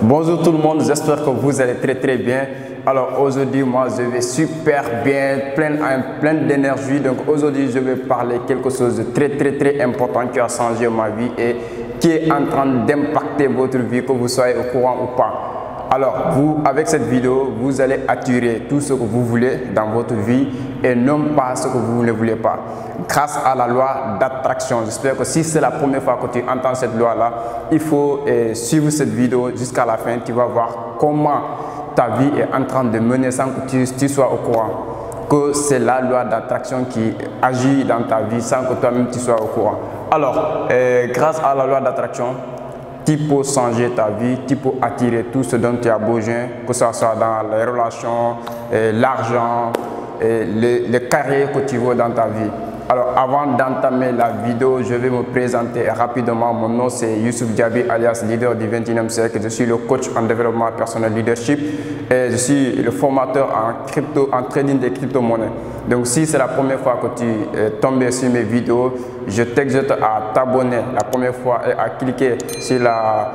Bonjour tout le monde, j'espère que vous allez très bien. Alors aujourd'hui, moi je vais super bien, plein d'énergie. Donc aujourd'hui, je vais parler quelque chose de très important qui a changé ma vie et qui est en train d'impacter votre vie, que vous soyez au courant ou pas. Alors, avec cette vidéo, vous allez attirer tout ce que vous voulez dans votre vie et non pas ce que vous ne voulez pas. Grâce à la loi d'attraction. J'espère que si c'est la première fois que tu entends cette loi-là, il faut suivre cette vidéo jusqu'à la fin. Tu vas voir comment ta vie est en train de mener sans que tu sois au courant. Que c'est la loi d'attraction qui agit dans ta vie sans que toi-même tu sois au courant. Alors, grâce à la loi d'attraction, tu peux changer ta vie, tu peux attirer tout ce dont tu as besoin, que ce soit dans les relations, l'argent, les carrières que tu veux dans ta vie. Alors avant d'entamer la vidéo, je vais me présenter rapidement. Mon nom c'est Youssouf Diaby alias leader du 21e siècle. Je suis le coach en développement personnel leadership et je suis le formateur en trading des crypto-monnaies. Donc si c'est la première fois que tu es tombé sur mes vidéos, je t'exhorte à t'abonner la première fois et à cliquer sur la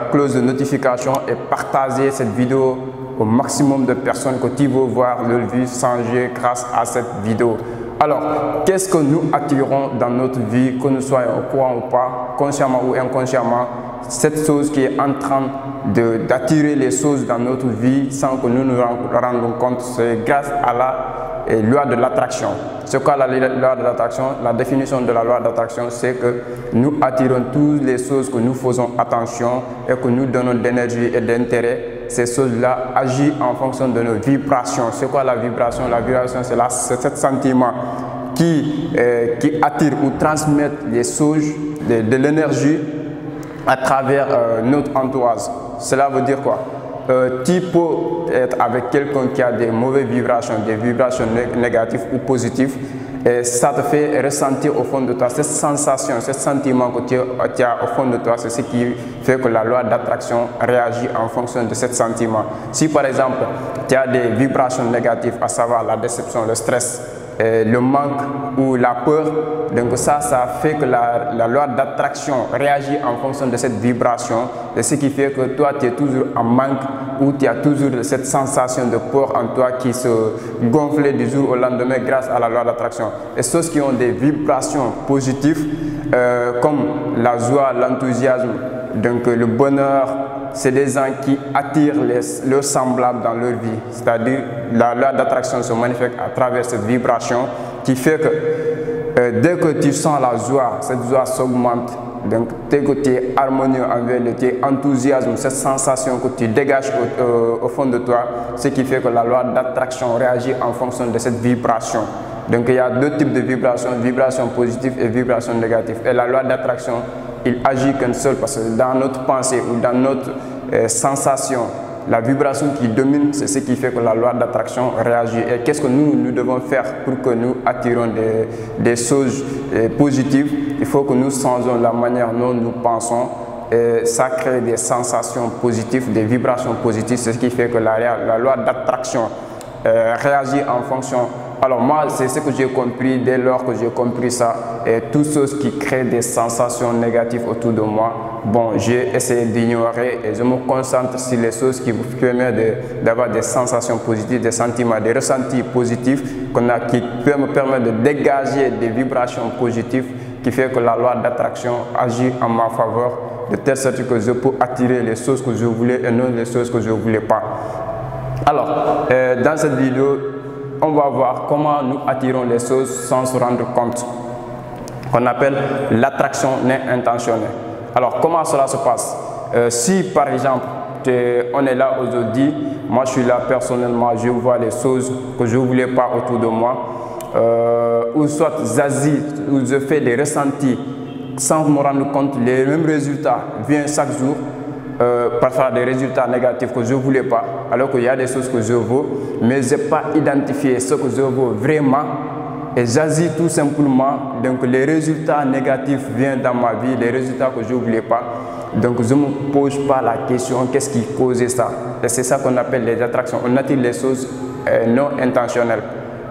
cloche de notification et partager cette vidéo au maximum de personnes que tu veux voir leur vie changer grâce à cette vidéo. Alors, qu'est-ce que nous attirons dans notre vie, que nous soyons au courant ou pas, consciemment ou inconsciemment? Cette chose qui est en train d'attirer les choses dans notre vie sans que nous nous rendions compte, c'est grâce à la loi de l'attraction. C'est quoi la loi de l'attraction? La définition de la loi d'attraction, c'est que nous attirons toutes les choses que nous faisons attention et que nous donnons d'énergie et d'intérêt. Ces choses-là agissent en fonction de nos vibrations. C'est quoi la vibration? La vibration, c'est ce sentiment qui attire ou transmet les choses, de l'énergie à travers notre entourage. Cela veut dire quoi? Tu peux être avec quelqu'un qui a des mauvaises vibrations, des vibrations négatives ou positives, et ça te fait ressentir au fond de toi cette sensation, ce sentiment que tu as au fond de toi. C'est ce qui fait que la loi d'attraction réagit en fonction de ce sentiment. Si par exemple tu as des vibrations négatives, à savoir la déception, le stress, le manque ou la peur, donc ça fait que la loi d'attraction réagit en fonction de cette vibration, et ce qui fait que toi tu es toujours en manque ou tu as toujours cette sensation de peur en toi qui se gonfle du jour au lendemain grâce à la loi d'attraction. Et ceux qui ont des vibrations positives comme la joie, l'enthousiasme, donc le bonheur, c'est des gens qui attirent leurs semblables dans leur vie. C'est-à-dire la loi d'attraction se manifeste à travers cette vibration qui fait que dès que tu sens la joie, cette joie s'augmente. Donc dès que tu es harmonieux envers le enthousiasme, cette sensation que tu dégages au fond de toi, ce qui fait que la loi d'attraction réagit en fonction de cette vibration. Donc il y a deux types de vibrations, vibration positive et vibration négative. Et la loi d'attraction, il agit qu'un seul, parce que dans notre pensée ou dans notre sensation, la vibration qui domine, c'est ce qui fait que la loi d'attraction réagit. Et qu'est-ce que nous devons faire pour que nous attirons des choses positives? Il faut que nous changeons la manière dont nous pensons. Et ça crée des sensations positives, des vibrations positives, c'est ce qui fait que la loi d'attraction réagit en fonction. Alors moi, c'est ce que j'ai compris dès lors que j'ai compris ça, et tout ce qui crée des sensations négatives autour de moi, bon, j'ai essayé d'ignorer et je me concentre sur les choses qui vous permettent d'avoir des sensations positives, des sentiments, des ressentis positifs qui peuvent me permettre de dégager des vibrations positives qui fait que la loi d'attraction agit en ma faveur de telle sorte que je peux attirer les choses que je voulais et non les choses que je ne voulais pas. Alors, dans cette vidéo, on va voir comment nous attirons les choses sans se rendre compte, qu'on appelle l'attraction non intentionnelle. Alors, comment cela se passe? Si par exemple, on est là aujourd'hui, moi je suis là personnellement, je vois les choses que je ne voulais pas autour de moi, ou soit où je fais des ressentis sans me rendre compte, les mêmes résultats viennent chaque jour. Parfois des résultats négatifs que je ne voulais pas, alors qu'il y a des choses que je veux, mais je n'ai pas identifié ce que je veux vraiment et j'agis tout simplement. Donc les résultats négatifs viennent dans ma vie, les résultats que je ne voulais pas. Donc je ne me pose pas la question qu'est-ce qui causait ça. Et c'est ça qu'on appelle les attractions. On attire les choses non intentionnelles,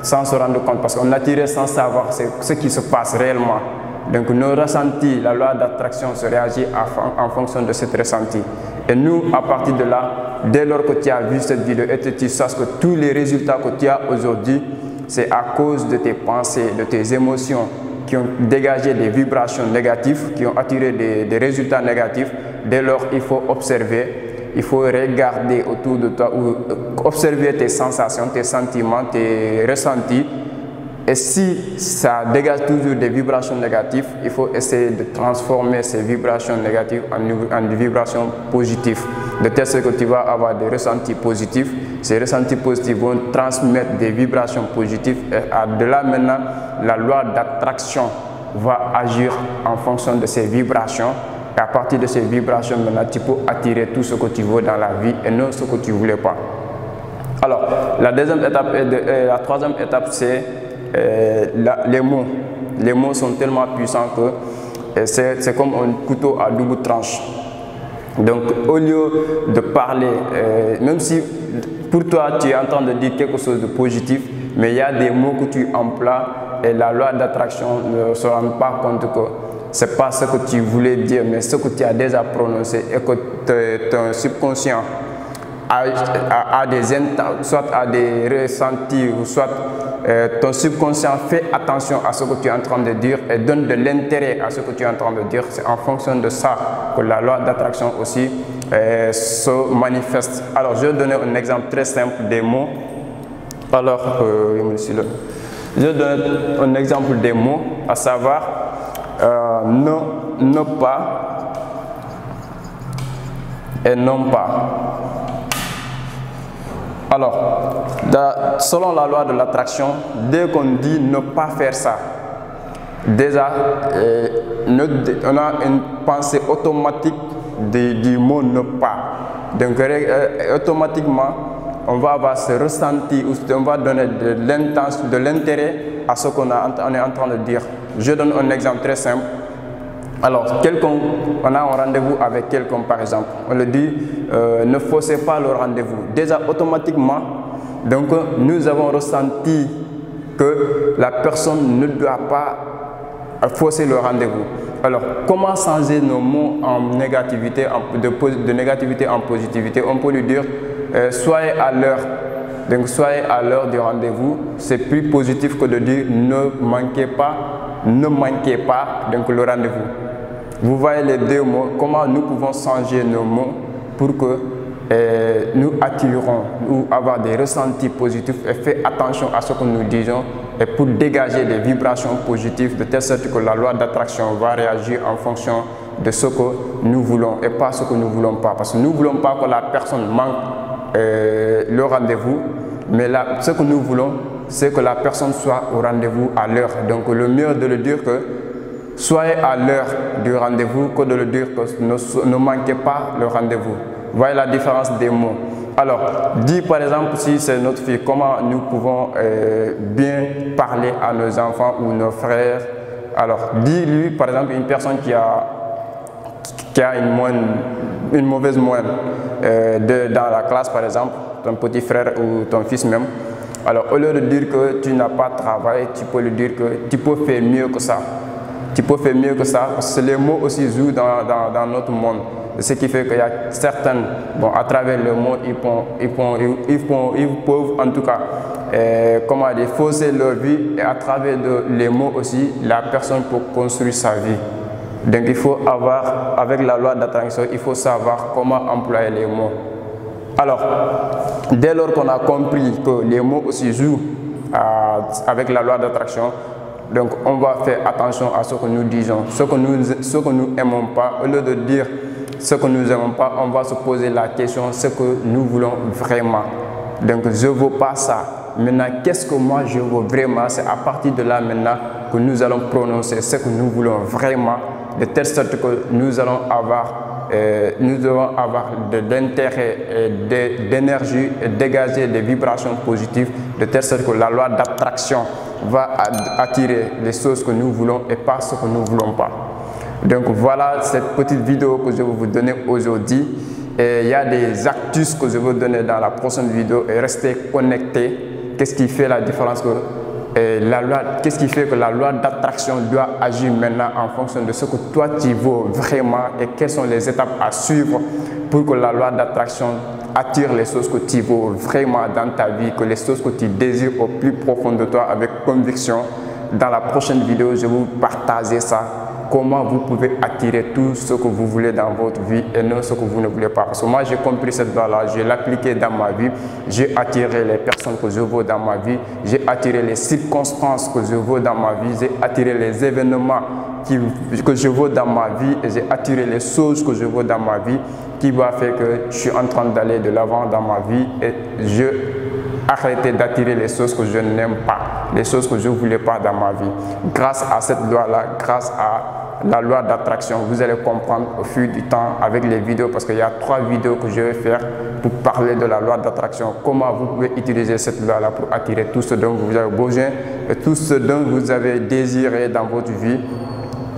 sans se rendre compte, parce qu'on attire sans savoir ce qui se passe réellement. Donc nos ressentis, la loi d'attraction se réagit en fonction de cet ressenti. Et nous, à partir de là, dès lors que tu as vu cette vidéo et que tu saches que tous les résultats que tu as aujourd'hui, c'est à cause de tes pensées, de tes émotions qui ont dégagé des vibrations négatives, qui ont attiré des résultats négatifs. Dès lors, il faut observer, il faut regarder autour de toi, ou observer tes sensations, tes sentiments, tes ressentis. Et si ça dégage toujours des vibrations négatives, il faut essayer de transformer ces vibrations négatives en des vibrations positives. De telle sorte que tu vas avoir des ressentis positifs. Ces ressentis positifs vont transmettre des vibrations positives. Et de là maintenant, la loi d'attraction va agir en fonction de ces vibrations. Et à partir de ces vibrations, maintenant, tu peux attirer tout ce que tu veux dans la vie et non ce que tu ne voulais pas. Alors, la deuxième étape et la troisième étape, c'est les mots. Les mots sont tellement puissants que c'est comme un couteau à double tranche. Donc au lieu de parler, même si pour toi tu es en train de dire quelque chose de positif, mais il y a des mots que tu emploies et la loi d'attraction ne se rend pas compte que ce n'est pas ce que tu voulais dire, mais ce que tu as déjà prononcé et que ton subconscient a des soit à des ressentis, ou soit ton subconscient fait attention à ce que tu es en train de dire et donne de l'intérêt à ce que tu es en train de dire. C'est en fonction de ça que la loi d'attraction aussi se manifeste. Alors, je vais donner un exemple très simple des mots. Alors, je vais donner un exemple des mots, à savoir ne pas et non pas. Alors, selon la loi de l'attraction, dès qu'on dit ne pas faire ça, déjà, on a une pensée automatique du mot ne pas. Donc, automatiquement, on va avoir ce ressenti, on va donner de l'intérêt à ce qu'on est en train de dire. Je donne un exemple très simple. Alors, on a un rendez-vous avec quelqu'un par exemple, on le dit, ne faussez pas le rendez-vous. Déjà automatiquement, donc nous avons ressenti que la personne ne doit pas fausser le rendez-vous. Alors, comment changer nos mots en négativité, de négativité en positivité? On peut lui dire, soyez à l'heure. Donc, soyez à l'heure du rendez-vous. C'est plus positif que de dire ne manquez pas donc le rendez-vous. Vous voyez les deux mots, comment nous pouvons changer nos mots pour que nous attirons ou avoir des ressentis positifs et faire attention à ce que nous disons et pour dégager des vibrations positives de telle sorte que la loi d'attraction va réagir en fonction de ce que nous voulons et pas ce que nous ne voulons pas. Parce que nous ne voulons pas que la personne manque le rendez-vous, mais là, ce que nous voulons, c'est que la personne soit au rendez-vous à l'heure. Donc le mieux de le dire que soyez à l'heure du rendez-vous que de le dire que ne manquez pas le rendez-vous. Voyez la différence des mots. Alors, dis par exemple si c'est notre fille, comment nous pouvons bien parler à nos enfants ou nos frères. Alors, dis-lui par exemple une personne qui a une mauvaise moyenne dans la classe par exemple, ton petit frère ou ton fils même. Alors, au lieu de dire que tu n'as pas travaillé, tu peux lui dire que tu peux faire mieux que ça. Tu peux faire mieux que ça, parce que les mots aussi jouent dans notre monde. Ce qui fait qu'il y a certaines, bon, à travers les mots, ils peuvent en tout cas, comment dire, fausser leur vie, et à travers les mots aussi, la personne peut construire sa vie. Donc il faut avoir, avec la loi d'attraction, il faut savoir comment employer les mots. Alors, dès lors qu'on a compris que les mots aussi jouent avec la loi d'attraction, donc on va faire attention à ce que nous disons, ce que nous n'aimons pas. Au lieu de dire ce que nous n'aimons pas, on va se poser la question, ce que nous voulons vraiment. Donc je ne veux pas ça. Maintenant, qu'est-ce que moi je veux vraiment? C'est à partir de là maintenant que nous allons prononcer ce que nous voulons vraiment, de telle sorte que nous allons avoir de l'intérêt et d'énergie et dégager des vibrations positives, de telle sorte que la loi d'attraction va attirer les choses que nous voulons et pas ce que nous ne voulons pas. Donc voilà cette petite vidéo que je vais vous donner aujourd'hui. Et il y a des actus que je vais vous donner dans la prochaine vidéo et restez connectés. Qu'est-ce qui fait la différence? Que Et la loi, qu'est-ce qui fait que la loi d'attraction doit agir maintenant en fonction de ce que toi tu veux vraiment et quelles sont les étapes à suivre pour que la loi d'attraction attire les choses que tu veux vraiment dans ta vie, que les choses que tu désires au plus profond de toi avec conviction. Dans la prochaine vidéo, je vais vous partager ça. Comment vous pouvez attirer tout ce que vous voulez dans votre vie et non ce que vous ne voulez pas. Parce que moi, j'ai compris cette loi-là, je l'ai appliquée dans ma vie. J'ai attiré les personnes que je veux dans ma vie. J'ai attiré les circonstances que je veux dans ma vie. J'ai attiré les événements que je veux dans ma vie. Et j'ai attiré les choses que je veux dans ma vie qui va faire que je suis en train d'aller de l'avant dans ma vie et je arrêter d'attirer les choses que je n'aime pas, les choses que je ne voulais pas dans ma vie. Grâce à cette loi-là, grâce à la loi d'attraction, vous allez comprendre au fil du temps avec les vidéos, parce qu'il y a 3 vidéos que je vais faire pour parler de la loi d'attraction, comment vous pouvez utiliser cette loi-là pour attirer tout ce dont vous avez besoin et tout ce dont vous avez désiré dans votre vie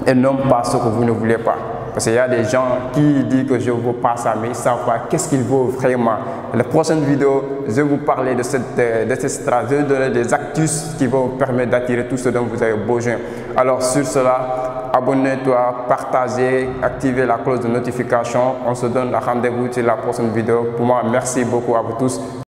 et non pas ce que vous ne voulez pas. Parce qu'il y a des gens qui disent que je ne veux pas ça, mais ils ne savent pas qu'est-ce qu'ils veulent vraiment. La prochaine vidéo, je vais vous parler de cette stratégie, je vais vous donner des astuces qui vont vous permettre d'attirer tout ce dont vous avez besoin. Alors sur cela, abonnez-toi, partagez, activez la cloche de notification. On se donne rendez-vous sur la prochaine vidéo. Pour moi, merci beaucoup à vous tous.